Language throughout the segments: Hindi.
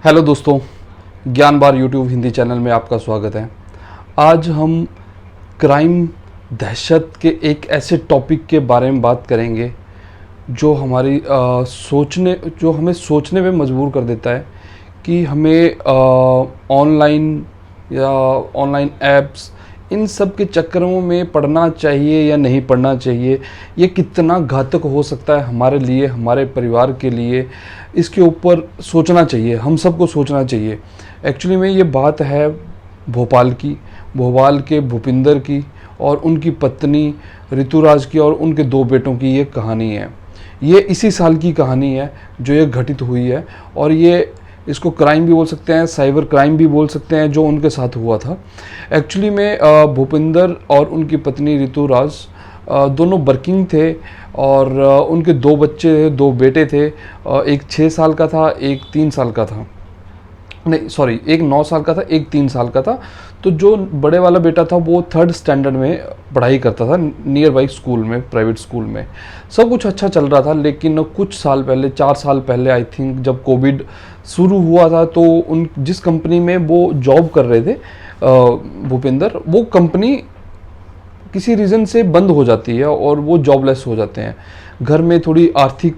हेलो दोस्तों, ज्ञान बार यूट्यूब हिंदी चैनल में आपका स्वागत है। आज हम क्राइम दहशत के एक ऐसे टॉपिक के बारे में बात करेंगे जो हमें सोचने में मजबूर कर देता है कि हमें ऑनलाइन या ऑनलाइन ऐप्स इन सब के चक्करों में पढ़ना चाहिए या नहीं पढ़ना चाहिए। ये कितना घातक हो सकता है हमारे लिए, हमारे परिवार के लिए, इसके ऊपर सोचना चाहिए, हम सबको सोचना चाहिए। एक्चुअली में ये बात है भोपाल के भूपिंदर की और उनकी पत्नी ऋतुराज की और उनके 2 बेटों की ये कहानी है। ये इसी साल की कहानी है जो ये घटित हुई है और ये इसको क्राइम भी बोल सकते हैं, साइबर क्राइम भी बोल सकते हैं, जो उनके साथ हुआ था। एक्चुअली में भूपिंदर और उनकी पत्नी ऋतुराज दोनों वर्किंग थे और उनके 2 बच्चे थे, 2 बेटे थे। एक 6 साल का था, एक 3 साल का था, नहीं सॉरी, एक 9 साल का था, एक 3 साल का था। तो जो बड़े वाला बेटा था वो 3rd स्टैंडर्ड में पढ़ाई करता था नियर बाई स्कूल में, प्राइवेट स्कूल में। सब कुछ अच्छा चल रहा था, लेकिन कुछ साल पहले, 4 साल पहले आई थिंक, जब कोविड शुरू हुआ था तो उन जिस कंपनी में वो जॉब कर रहे थे भूपिंदर, वो कंपनी किसी रीज़न से बंद हो जाती है और वो जॉबलेस हो जाते हैं। घर में थोड़ी आर्थिक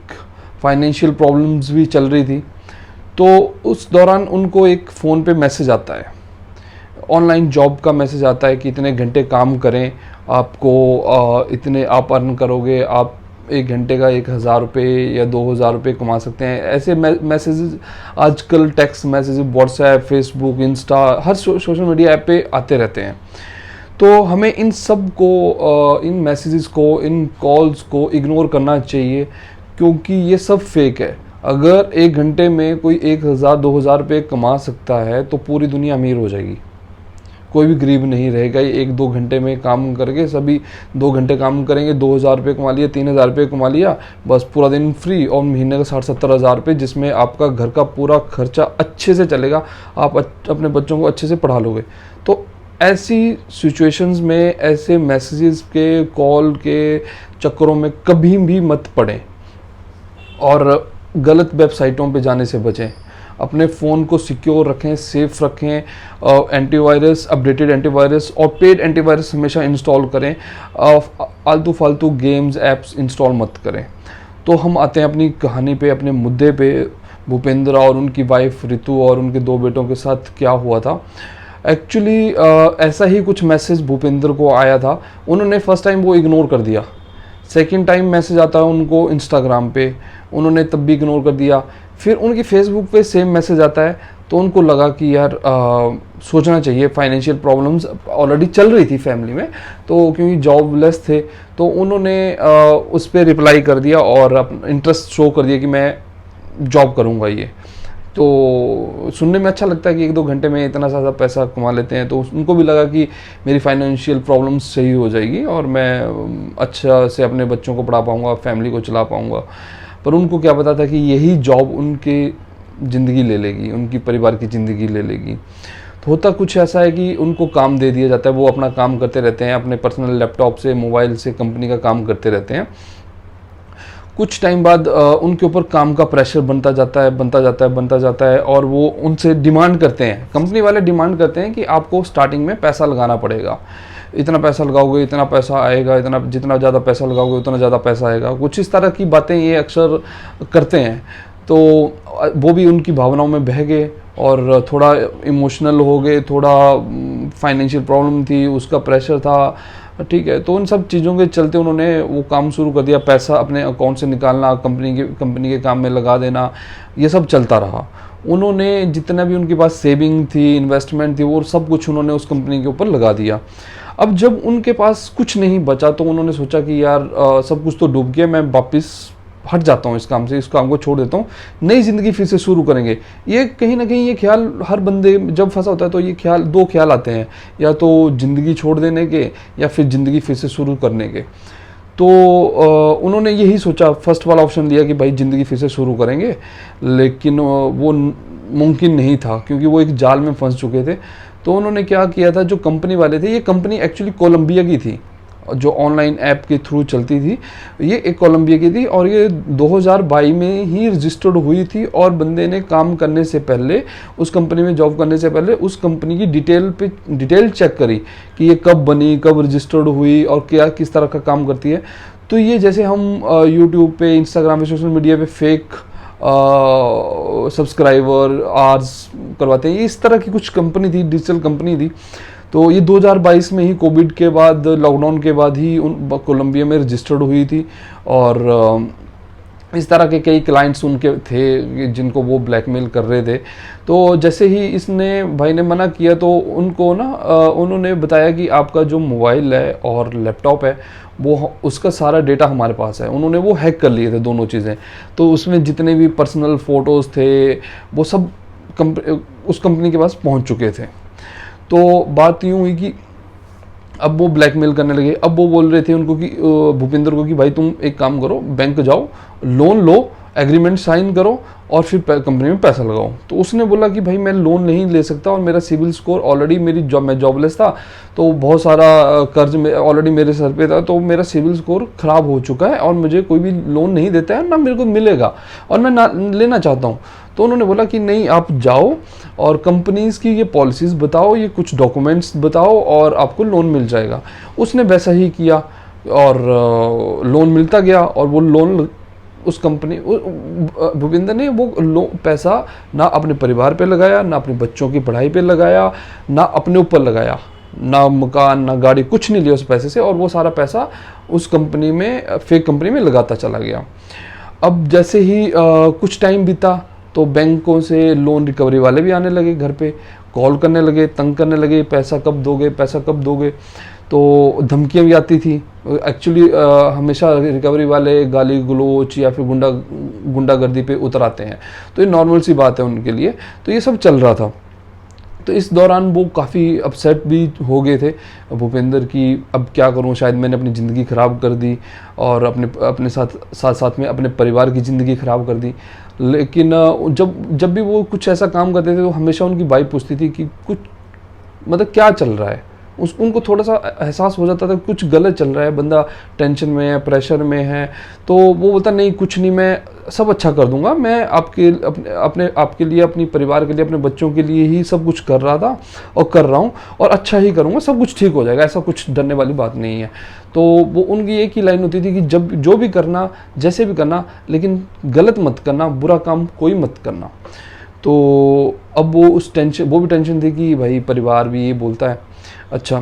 फाइनेंशियल प्रॉब्लम्स भी चल रही थी। तो उस दौरान उनको एक फ़ोन पे मैसेज आता है, ऑनलाइन जॉब का मैसेज आता है कि इतने घंटे काम करें, आपको इतने आप अर्न करोगे, आप 1 घंटे का 1000 रुपये या 2000 रुपये कमा सकते हैं। ऐसे मैसेजेस आजकल text message WhatsApp, Facebook, Insta, हर सोशल मीडिया ऐप पे आते रहते हैं। तो हमें इन सब को, इन मैसेजेस को, इन कॉल्स को इग्नोर करना चाहिए, क्योंकि ये सब फेक है। अगर 1 घंटे में कोई 1000-2000 रुपये कमा सकता है तो पूरी दुनिया अमीर हो जाएगी, कोई भी गरीब नहीं रहेगा। ये 1-2 घंटे में काम करके सभी 2 घंटे काम करेंगे, 2000 रुपये कमा लिया, 3000 रुपये कमा लिया, बस पूरा दिन फ्री, और महीने का 60-70 हज़ार रुपये, जिसमें आपका घर का पूरा खर्चा अच्छे से चलेगा, आप अपने बच्चों को अच्छे से पढ़ा लोगे। तो ऐसी सिचुएशंस में ऐसे मैसेजेस के, कॉल के चक्करों में कभी भी मत पड़ें और गलत वेबसाइटों पे जाने से बचें। अपने फ़ोन को सिक्योर रखें, सेफ रखें, एंटीवायरस, अपडेटेड एंटीवायरस और पेड एंटीवायरस हमेशा इंस्टॉल करें। आलतू फालतू गेम्स, ऐप्स इंस्टॉल मत करें। तो हम आते हैं अपनी कहानी पे, अपने मुद्दे पे। भूपेंद्र और उनकी वाइफ ऋतु और उनके 2 बेटों के साथ क्या हुआ था। एक्चुअली ऐसा ही कुछ मैसेज भूपेंद्र को आया था। उन्होंने फर्स्ट टाइम वो इग्नोर कर दिया। सेकेंड टाइम मैसेज आता है उनको इंस्टाग्राम पे, उन्होंने तब भी इग्नोर कर दिया। फिर उनकी फेसबुक पे सेम मैसेज आता है, तो उनको लगा कि यार सोचना चाहिए। फाइनेंशियल प्रॉब्लम्स ऑलरेडी चल रही थी फैमिली में, तो क्योंकि जॉबलेस थे, तो उन्होंने उस पर रिप्लाई कर दिया और इंटरेस्ट शो कर दिया कि मैं जॉब करूँगा। ये तो सुनने में अच्छा लगता है कि 1-2 घंटे में इतना ज़्यादा पैसा कमा लेते हैं। तो उनको भी लगा कि मेरी फाइनेंशियल प्रॉब्लम्स सही हो जाएगी और मैं अच्छा से अपने बच्चों को पढ़ा पाऊँगा, फैमिली को चला पाऊँगा। पर उनको क्या पता था कि यही जॉब उनकी ज़िंदगी ले लेगी, उनकी परिवार की ज़िंदगी ले लेगी। तो होता कुछ ऐसा है कि उनको काम दे दिया जाता है, वो अपना काम करते रहते हैं, अपने पर्सनल लैपटॉप से, मोबाइल से कंपनी का काम करते रहते हैं। कुछ टाइम बाद उनके ऊपर काम का प्रेशर बनता जाता है और वो उनसे डिमांड करते हैं, कंपनी वाले डिमांड करते हैं कि आपको स्टार्टिंग में पैसा लगाना पड़ेगा, इतना पैसा लगाओगे इतना पैसा आएगा, इतना जितना ज़्यादा पैसा लगाओगे उतना ज़्यादा पैसा आएगा। कुछ इस तरह की बातें ये अक्सर करते हैं। तो वो भी उनकी भावनाओं में बह गए और थोड़ा इमोशनल हो गए, थोड़ा फाइनेंशियल प्रॉब्लम थी, उसका प्रेशर था, ठीक है। तो उन सब चीज़ों के चलते उन्होंने वो काम शुरू कर दिया, पैसा अपने अकाउंट से निकालना, कंपनी के काम में लगा देना, ये सब चलता रहा। उन्होंने जितना भी उनके पास सेविंग थी, इन्वेस्टमेंट थी, वो सब कुछ उन्होंने उस कंपनी के ऊपर लगा दिया। अब जब उनके पास कुछ नहीं बचा तो उन्होंने सोचा कि यार सब कुछ तो डूब गया, मैं वापस हट जाता हूँ इस काम से, इस काम को छोड़ देता हूँ, नई ज़िंदगी फिर से शुरू करेंगे। ये कहीं ना कहीं ये ख्याल हर बंदे जब फंसा होता है तो ये ख्याल, 2 ख्याल आते हैं, या तो ज़िंदगी छोड़ देने के या फिर ज़िंदगी फिर से शुरू करने के। तो उन्होंने यही सोचा, फर्स्ट वाला ऑप्शन लिया कि भाई ज़िंदगी फिर से शुरू करेंगे, लेकिन वो मुमकिन नहीं था क्योंकि वो एक जाल में फंस चुके थे। तो उन्होंने क्या किया था, जो कंपनी वाले थे, ये कंपनी एक्चुअली कोलंबिया की थी, जो ऑनलाइन ऐप के थ्रू चलती थी, ये एक कोलंबिया की थी और ये 2022 में ही रजिस्टर्ड हुई थी। और बंदे ने काम करने से पहले, उस कंपनी में जॉब करने से पहले, उस कंपनी की डिटेल चेक करी कि ये कब बनी, कब रजिस्टर्ड हुई और क्या किस तरह का काम करती है। तो ये जैसे हम यूट्यूब पे, इंस्टाग्राम पे, सोशल मीडिया पे फेक सब्सक्राइबर आर्स करवाते हैं, इस तरह की कुछ कंपनी थी, डिजिटल कंपनी थी। तो ये 2022 में ही कोविड के बाद, लॉकडाउन के बाद ही कोलंबिया में रजिस्टर्ड हुई थी। और इस तरह के कई क्लाइंट्स उनके थे जिनको वो ब्लैकमेल कर रहे थे। तो जैसे ही इसने भाई ने मना किया तो उनको ना उन्होंने बताया कि आपका जो मोबाइल है और लैपटॉप है वो, उसका सारा डेटा हमारे पास है। उन्होंने वो हैक कर लिए थे दोनों चीज़ें। तो उसमें जितने भी पर्सनल फ़ोटोज़ थे वो सब उस कंपनी के पास पहुंच चुके थे। तो बात यूँ हुई कि अब वो ब्लैकमेल करने लगे। अब वो बोल रहे थे उनको कि भूपिंदर को कि भाई तुम एक काम करो, बैंक जाओ, लोन लो, एग्रीमेंट साइन करो और फिर कंपनी में पैसा लगाओ। तो उसने बोला कि भाई मैं लोन नहीं ले सकता और मेरा सिविल स्कोर ऑलरेडी, मैं जॉबलेस था तो बहुत सारा कर्ज में ऑलरेडी मेरे सर पे था, तो मेरा सिविल स्कोर ख़राब हो चुका है और मुझे कोई भी लोन नहीं देता है, ना मेरे को मिलेगा और मैं ना लेना चाहता हूँ। तो उन्होंने बोला कि नहीं, आप जाओ और कंपनीज़ की ये पॉलिसीज़ बताओ, ये कुछ डॉक्यूमेंट्स बताओ और आपको लोन मिल जाएगा। उसने वैसा ही किया और लोन मिलता गया। और वो लोन उस कंपनी, भूपिंदर ने वो पैसा ना अपने परिवार पे लगाया, ना अपने बच्चों की पढ़ाई पे लगाया, ना अपने ऊपर लगाया, ना मकान, ना गाड़ी, कुछ नहीं लिया उस पैसे से। और वो सारा पैसा उस कंपनी में, फेक कंपनी में लगाता चला गया। अब जैसे ही कुछ टाइम बीता तो बैंकों से लोन रिकवरी वाले भी आने लगे, घर पे कॉल करने लगे, तंग करने लगे, पैसा कब दोगे, पैसा कब दोगे। तो धमकियाँ भी आती थी। एक्चुअली हमेशा रिकवरी वाले गाली गलोच या फिर गुंडागर्दी पे उतर आते हैं, तो ये नॉर्मल सी बात है उनके लिए। तो ये सब चल रहा था। तो इस दौरान वो काफ़ी अपसेट भी हो गए थे भूपेंद्र की, अब क्या करूं, शायद मैंने अपनी ज़िंदगी ख़राब कर दी और अपने साथ में अपने परिवार की ज़िंदगी ख़राब कर दी। लेकिन जब भी वो कुछ ऐसा काम करते थे तो हमेशा उनकी वाइफ पूछती थी कि कुछ मतलब क्या चल रहा है। उनको थोड़ा सा एहसास हो जाता था कुछ गलत चल रहा है, बंदा टेंशन में है, प्रेशर में है। तो वो बोलता नहीं, कुछ नहीं, मैं सब अच्छा कर दूंगा, मैं आपके लिए, अपनी परिवार के लिए, अपने बच्चों के लिए ही सब कुछ कर रहा था और कर रहा हूँ और अच्छा ही करूँगा, सब कुछ ठीक हो जाएगा, ऐसा कुछ डरने वाली बात नहीं है। तो वो उनकी एक ही लाइन होती थी कि जब जो भी करना, जैसे भी करना, लेकिन गलत मत करना, बुरा काम कोई मत करना। तो अब वो भी टेंशन थी कि भाई परिवार भी ये बोलता है। अच्छा,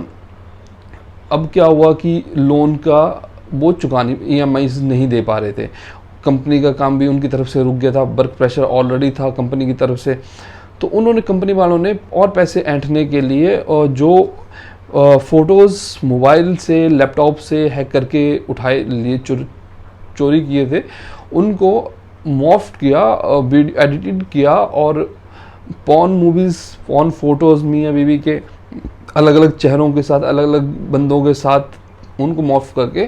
अब क्या हुआ कि लोन का वो चुकाने EMIs नहीं दे पा रहे थे, कंपनी का काम भी उनकी तरफ से रुक गया था, वर्क प्रेशर ऑलरेडी था कंपनी की तरफ से। तो उन्होंने, कंपनी वालों ने और पैसे ऐंठने के लिए और जो फ़ोटोज़ मोबाइल से, लैपटॉप से हैक करके उठाए लिए, चोरी किए थे, उनको मॉर्फ किया, एडिटेड किया और पॉर्न मूवीज़, पॉर्न फोटोज़ मियाँ बीवी के अलग अलग चेहरों के साथ, अलग अलग बंदों के साथ उनको मॉर्फ करके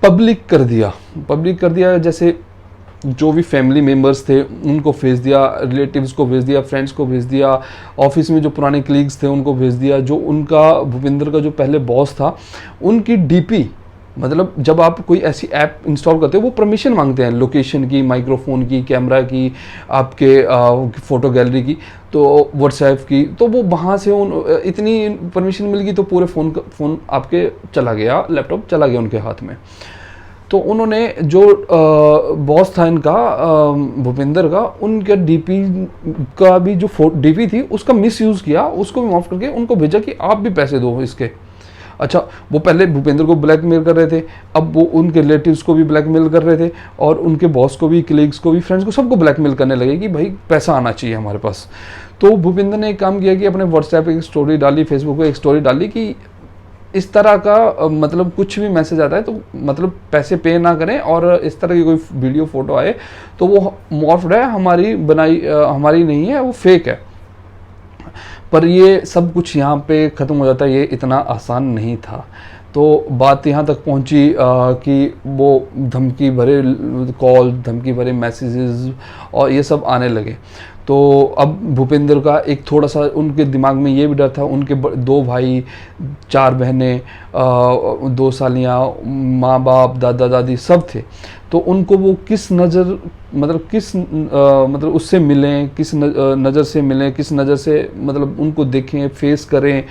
पब्लिक कर दिया। जैसे जो भी फैमिली मेम्बर्स थे उनको भेज दिया, रिलेटिव्स को भेज दिया, फ्रेंड्स को भेज दिया, ऑफिस में जो पुराने कलीग्स थे उनको भेज दिया, जो उनका, भूपिंदर का जो पहले बॉस था, उनकी DP, मतलब जब आप कोई ऐसी ऐप इंस्टॉल करते हो वो परमिशन मांगते हैं, लोकेशन की, माइक्रोफोन की, कैमरा की, आपके फ़ोटो गैलरी की, तो व्हाट्सएप की। तो वो वहाँ से इतनी परमिशन मिल गई तो पूरे फ़ोन आपके चला गया, लैपटॉप चला गया उनके हाथ में। तो उन्होंने जो बॉस था इनका, भूपिंदर का, उनके DP का भी जो DP थी उसका मिसयूज़ किया, उसको भी माफ़ करके उनको भेजा कि आप भी पैसे दो इसके। अच्छा, वो पहले भूपेंद्र को ब्लैकमेल कर रहे थे, अब वो उनके रिलेटिव्स को भी ब्लैकमेल कर रहे थे और उनके बॉस को भी, कलीग्स को भी, फ्रेंड्स को, सबको ब्लैकमेल करने लगे कि भाई पैसा आना चाहिए हमारे पास। तो भूपेंद्र ने एक काम किया कि अपने व्हाट्सएप पे एक स्टोरी डाली, फेसबुक पे एक स्टोरी डाली कि इस तरह का मतलब कुछ भी मैसेज आता है तो मतलब पैसे पे ना करें, और इस तरह की कोई वीडियो फोटो आए तो वो मॉर्फ्ड है, हमारी नहीं है, वो फेक है। पर ये सब कुछ यहाँ पे ख़त्म हो जाता है, ये इतना आसान नहीं था। तो बात यहाँ तक पहुँची कि वो धमकी भरे कॉल, धमकी भरे मैसेजेस और ये सब आने लगे। तो अब भूपेंद्र का एक थोड़ा सा उनके दिमाग में ये भी डर था, उनके 2 भाई 4 बहनें 2 सालियाँ, माँ बाप दादा दादी सब थे, तो उनको वो किस नज़र मतलब उससे मिलें, किस नज़र से मिलें, किस नज़र से मतलब उनको देखें, फेस करें,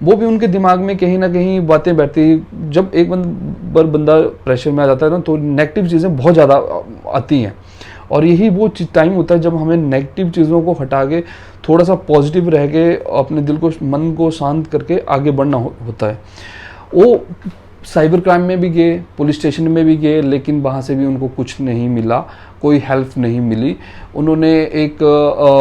वो भी उनके दिमाग में कहीं ना कहीं बातें बैठती। जब एक बंदा प्रेशर में आ जाता है ना, तो नेगेटिव चीज़ें बहुत ज़्यादा आती हैं, और यही वो टाइम होता है जब हमें नेगेटिव चीज़ों को हटा के थोड़ा सा पॉजिटिव रह के अपने दिल को, मन को शांत करके आगे बढ़ना होता है। वो साइबर क्राइम में भी गए, पुलिस स्टेशन में भी गए, लेकिन वहाँ से भी उनको कुछ नहीं मिला, कोई हेल्प नहीं मिली। उन्होंने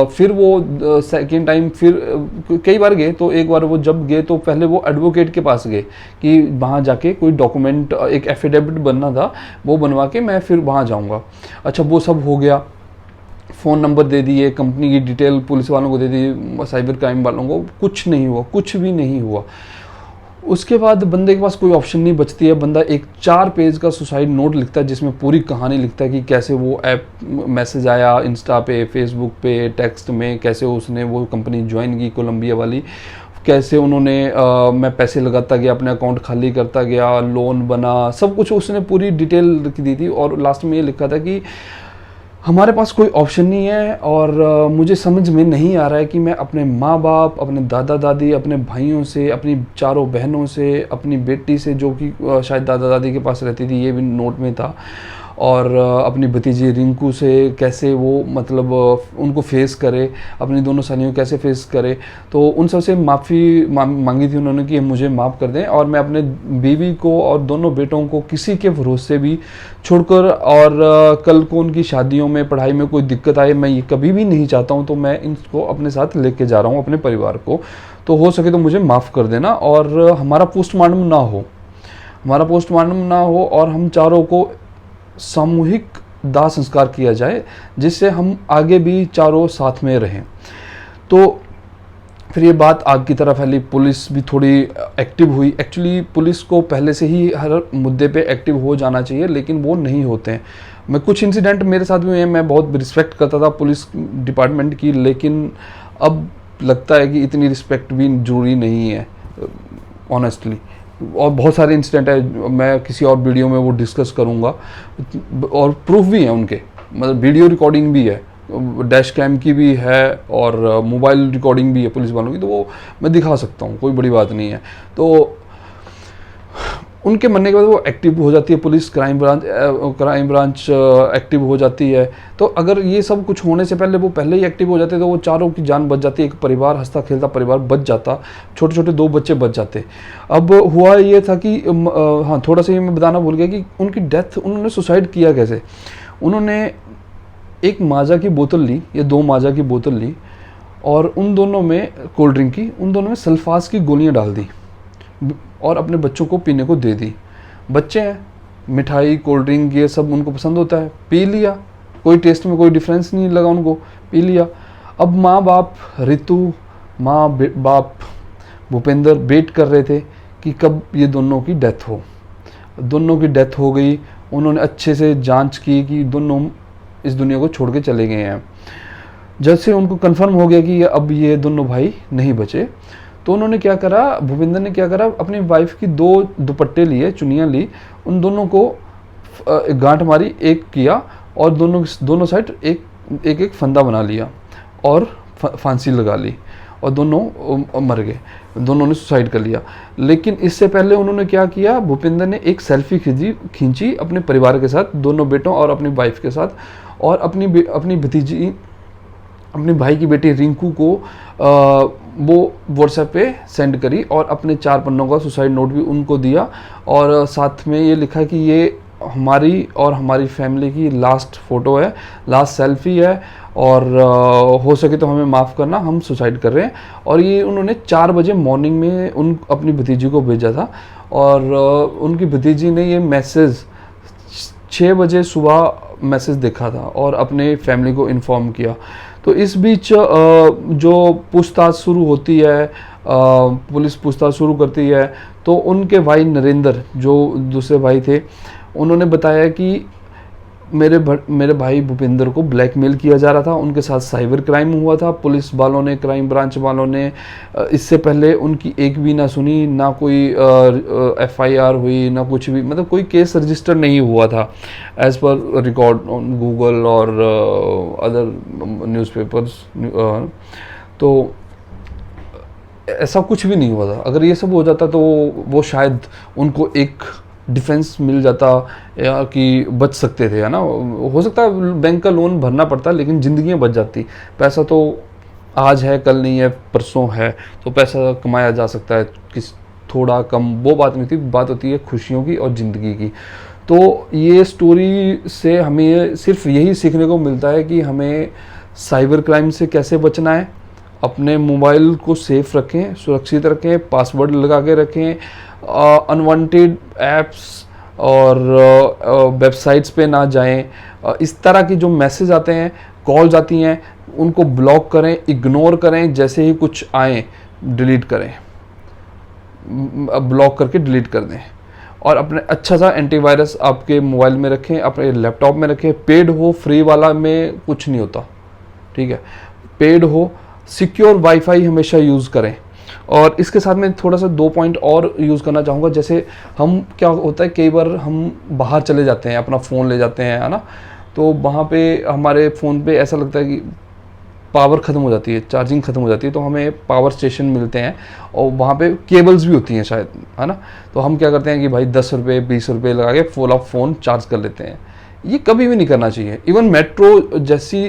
फिर वो सेकेंड टाइम फिर कई बार गए, तो एक बार वो जब गए तो पहले वो एडवोकेट के पास गए कि वहाँ जाके कोई डॉक्यूमेंट, एक एफिडेविट बनना था, वो बनवा के मैं फिर वहाँ जाऊँगा। अच्छा, वो सब हो गया, फ़ोन नंबर दे दिए, कंपनी की डिटेल पुलिस वालों को दे दी, साइबर क्राइम वालों को, कुछ नहीं हुआ, कुछ भी नहीं हुआ। उसके बाद बंदे के पास कोई ऑप्शन नहीं बचती है, बंदा एक 4 पेज का सुसाइड नोट लिखता है जिसमें पूरी कहानी लिखता है कि कैसे वो ऐप मैसेज आया इंस्टा पे, फेसबुक पे, टेक्स्ट में, कैसे उसने वो कंपनी ज्वाइन की कोलंबिया वाली, कैसे उन्होंने मैं पैसे लगाता गया, अपने अकाउंट खाली करता गया, लोन बना, सब कुछ उसने पूरी डिटेल लिख दी थी। और लास्ट में ये लिखा था कि हमारे पास कोई ऑप्शन नहीं है, और मुझे समझ में नहीं आ रहा है कि मैं अपने माँ बाप, अपने दादा दादी, अपने भाइयों से, अपनी 4 बहनों से, अपनी बेटी से जो कि शायद दादा दादी के पास रहती थी, ये भी नोट में था, और अपनी भतीजी रिंकू से कैसे वो मतलब उनको फेस करे, अपनी दोनों सालियों कैसे फेस करे। तो उन सब से माफ़ी मांगी थी उन्होंने कि मुझे माफ़ कर दें, और मैं अपने बीवी को और दोनों बेटों को किसी के भरोसे भी छोड़कर, और कल को उनकी शादियों में, पढ़ाई में कोई दिक्कत आए, मैं ये कभी भी नहीं चाहता हूँ, तो मैं इनको अपने साथ लेके जा रहा हूँ, अपने परिवार को, तो हो सके तो मुझे माफ़ कर देना, और हमारा पोस्टमार्टम ना हो, और हम चारों को सामूहिक दाह संस्कार किया जाए, जिससे हम आगे भी चारों साथ में रहें। तो फिर ये बात आग की तरह फैली, पुलिस भी थोड़ी एक्टिव हुई। एक्चुअली पुलिस को पहले से ही हर मुद्दे पे एक्टिव हो जाना चाहिए, लेकिन वो नहीं होते हैं। मैं कुछ इंसिडेंट मेरे साथ भी हुए हैं, मैं बहुत रिस्पेक्ट करता था पुलिस डिपार्टमेंट की, लेकिन अब लगता है कि इतनी रिस्पेक्ट भी जरूरी नहीं है ऑनेस्टली। और बहुत सारे इंसिडेंट है, मैं किसी और वीडियो में वो डिस्कस करूँगा, और प्रूफ भी है उनके, मतलब वीडियो रिकॉर्डिंग भी है, डैश कैम की भी है, और मोबाइल रिकॉर्डिंग भी है पुलिस वालों की, तो वो मैं दिखा सकता हूँ, कोई बड़ी बात नहीं है। तो उनके मरने के बाद वो एक्टिव हो जाती है पुलिस, क्राइम ब्रांच एक्टिव हो जाती है। तो अगर ये सब कुछ होने से पहले वो पहले ही एक्टिव हो जाते तो वो चारों की जान बच जाती, एक परिवार, हंसता खेलता परिवार बच जाता, छोटे छोटे 2 बच्चे बच जाते। अब हुआ ये था कि हाँ, थोड़ा सा ये मैं बताना भूल गया कि उनकी डेथ, उन्होंने सुसाइड किया कैसे। उन्होंने एक माजा की बोतल ली, या 2 माजा की बोतल ली, और उन दोनों में कोल्ड ड्रिंक की, उन दोनों में सल्फास की गोलियां डाल दी, और अपने बच्चों को पीने को दे दी। बच्चे हैं, मिठाई कोल्ड ड्रिंक ये सब उनको पसंद होता है, पी लिया, कोई टेस्ट में कोई डिफरेंस नहीं लगा उनको, पी लिया। अब माँ बाप रितु, माँ बाप भूपेंद्र वेट कर रहे थे कि कब ये दोनों की डेथ हो। दोनों की डेथ हो गई। उन्होंने अच्छे से जांच की कि दोनों इस दुनिया को छोड़ के चले गए हैं। जैसे उनको कंफर्म हो गया कि अब ये दोनों भाई नहीं बचे, तो उन्होंने क्या करा, भूपेंद्र ने क्या करा, अपनी वाइफ की 2 दुपट्टे लिए, चुनियाँ ली, उन दोनों को गांठ मारी, एक किया, और दोनों साइड एक फंदा बना लिया, और फांसी लगा ली, और दोनों मर गए, दोनों ने सुसाइड कर लिया। लेकिन इससे पहले उन्होंने क्या किया, भूपेंद्र ने एक सेल्फी खींची अपने परिवार के साथ, दोनों बेटों और अपनी वाइफ के साथ, और अपनी भतीजी, अपने भाई की बेटी रिंकू को वो व्हाट्सएप पे सेंड करी, और अपने 4 पन्नों का सुसाइड नोट भी उनको दिया, और साथ में ये लिखा कि ये हमारी और हमारी फैमिली की लास्ट फ़ोटो है, लास्ट सेल्फी है, और हो सके तो हमें माफ़ करना, हम सुसाइड कर रहे हैं। और ये उन्होंने 4 बजे मॉर्निंग में अपनी भतीजी को भेजा था, और उनकी भतीजी ने ये मैसेज 6 बजे सुबह मैसेज देखा था, और अपने फैमिली को इन्फॉर्म किया। तो इस बीच जो पूछताछ शुरू होती है, पुलिस पूछताछ शुरू करती है, तो उनके भाई नरेंद्र, जो दूसरे भाई थे, उन्होंने बताया कि मेरे भाई भूपेंद्र को ब्लैकमेल किया जा रहा था, उनके साथ साइबर क्राइम हुआ था। पुलिस वालों ने, क्राइम ब्रांच वालों ने इससे पहले उनकी एक भी ना सुनी, ना कोई एफआईआर हुई, ना कुछ भी, मतलब कोई केस रजिस्टर नहीं हुआ था as per record on Google और अदर न्यूज़पेपर्स। तो ऐसा कुछ भी नहीं हुआ था। अगर ये सब हो जाता तो वो शायद उनको एक डिफेंस मिल जाता, या कि बच सकते थे, है ना। हो सकता है बैंक का लोन भरना पड़ता, लेकिन ज़िंदगियाँ बच जाती। पैसा तो आज है, कल नहीं है, परसों है, तो पैसा कमाया जा सकता है, किस थोड़ा कम, वो बात नहीं थी। बात होती है खुशियों की और ज़िंदगी की। तो ये स्टोरी से हमें सिर्फ यही सीखने को मिलता है कि हमें साइबर क्राइम से कैसे बचना है। अपने मोबाइल को सेफ रखें, सुरक्षित रखें, पासवर्ड लगा के रखें, अनवांटेड ऐप्स और वेबसाइट्स पे ना जाएं। इस तरह की जो मैसेज आते हैं, कॉल्स आती हैं, उनको ब्लॉक करें, इग्नोर करें। जैसे ही कुछ आए डिलीट करें, ब्लॉक करके डिलीट कर दें। और अपने अच्छा सा एंटीवायरस आपके मोबाइल में रखें, अपने लैपटॉप में रखें। पेड हो, फ्री वाला में कुछ नहीं होता, ठीक है। पेड हो, सिक्योर वाईफाई हमेशा यूज़ करें। और इसके साथ में थोड़ा सा 2 पॉइंट और यूज़ करना चाहूँगा। जैसे हम, क्या होता है, कई बार हम बाहर चले जाते हैं, अपना फ़ोन ले जाते हैं, है ना। तो वहाँ पे हमारे फ़ोन पे ऐसा लगता है कि पावर ख़त्म हो जाती है, चार्जिंग ख़त्म हो जाती है। तो हमें पावर स्टेशन मिलते हैं और वहाँ पे केबल्स भी होती हैं शायद, है ना। तो हम क्या करते हैं कि भाई 10 रुपये 20 रुपये लगा के फुल ऑफ फ़ोन चार्ज कर लेते हैं। ये कभी भी नहीं करना चाहिए। इवन मेट्रो जैसी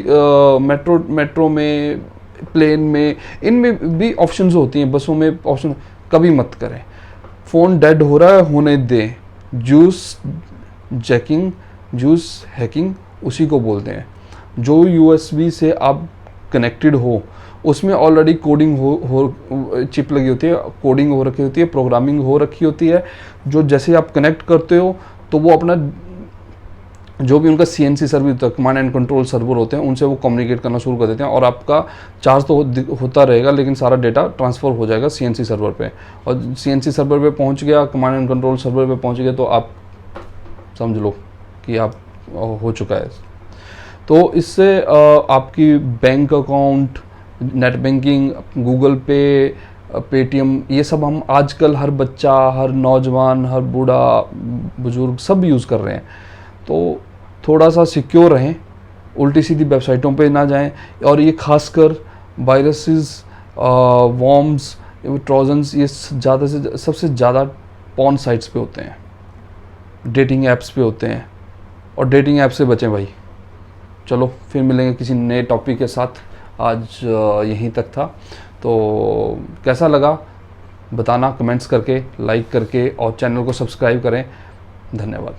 मेट्रो में, प्लेन में, इनमें भी ऑप्शंस होती हैं, बसों में ऑप्शन, कभी मत करें। फ़ोन डेड हो रहा है, होने दें। जूस जैकिंग, जूस हैकिंग उसी को बोलते हैं। जो यूएसबी से आप कनेक्टेड हो, उसमें ऑलरेडी कोडिंग हो चिप लगी होती है, कोडिंग हो रखी होती है, प्रोग्रामिंग हो रखी होती है। जो जैसे आप कनेक्ट करते हो तो वो अपना जो भी उनका CNC सर्वर होता है, कमांड एंड कंट्रोल सर्वर होते हैं, उनसे वो कम्युनिकेट करना शुरू कर देते हैं। और आपका चार्ज तो होता रहेगा, लेकिन सारा डेटा ट्रांसफ़र हो जाएगा CNC सर्वर पे। और CNC सर्वर पे पहुंच गया, कमांड एंड कंट्रोल सर्वर पे पहुंच गया, तो आप समझ लो कि आप हो चुका है। तो इससे आपकी bank account, net banking, Google पे, पेटीएम, ये सब हम आजकल हर बच्चा, हर नौजवान, हर बूढ़ा, बुजुर्ग सब यूज़ कर रहे हैं। तो थोड़ा सा सिक्योर रहें, उल्टी सीधी वेबसाइटों पे ना जाएं। और ये खासकर वायरसेस, वॉर्म्स, ट्रोजन्स, ये ज़्यादा से सबसे ज़्यादा पॉर्न साइट्स पे होते हैं, डेटिंग ऐप्स पे होते हैं। और डेटिंग ऐप से बचें भाई। चलो फिर मिलेंगे किसी नए टॉपिक के साथ। आज यहीं तक था। तो कैसा लगा बताना कमेंट्स करके, लाइक करके, और चैनल को सब्सक्राइब करें। धन्यवाद।